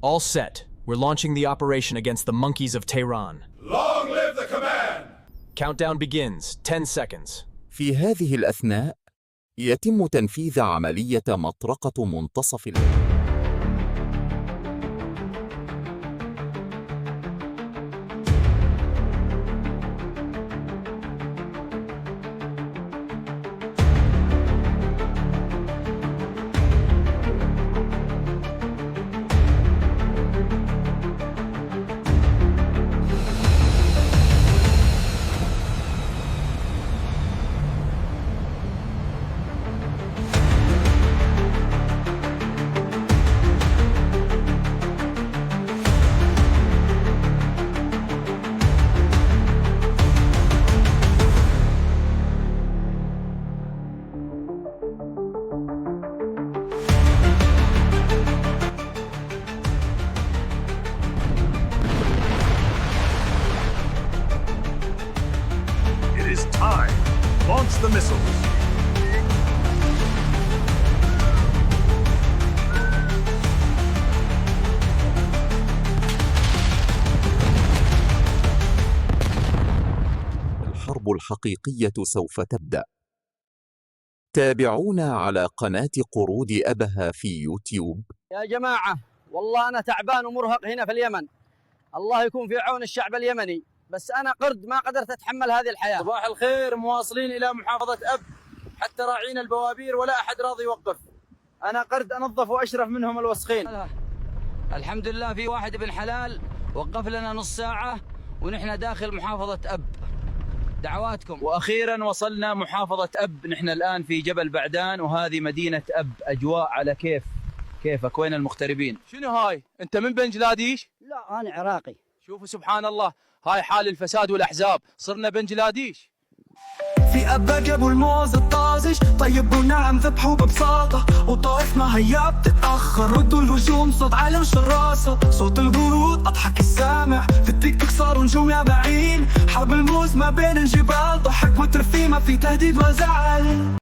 All set. We're launching the operation against the monkeys of Tehran. Long live the command! Countdown begins. 10 seconds. في هذه الأثناء يتم تنفيذ عملية مطرقة منتصف الليل. It is time. Launch the missiles. الحرب الحقيقية سوف تبدأ. تابعونا على قناة قرود أبها في يوتيوب. يا جماعة والله أنا تعبان ومرهق هنا في اليمن، الله يكون في عون الشعب اليمني، بس أنا قرد ما قدرت أتحمل هذه الحياة. صباح الخير، مواصلين إلى محافظة أب، حتى راعين البوابير ولا أحد راضي يوقف. أنا قرد أنظف وأشرف منهم الوسخين. الحمد لله في واحد ابن حلال وقف لنا نص ساعة ونحن داخل محافظة أب. دعواتكم. وأخيرا وصلنا محافظة أب، نحن الآن في جبل بعدان وهذه مدينة أب. أجواء على كيفك. وين المغتربين؟ شنو هاي؟ أنت من بنجلاديش؟ لا أنا عراقي. شوفوا سبحان الله، هاي حال الفساد والأحزاب، صرنا بنجلاديش. في أبا جابوا الموز الطازج، طيب ونعم ذبحوا ببساطة، وطائف ما هيا بتتأخر، ردوا الهجوم صوت علم شراسة، صوت البرود أضحك السامع، في التيك توك صاروا نجوم يابعين، حرب الموز ما بين الجبال، ضحك وترفيه ما في تهديد وزعل.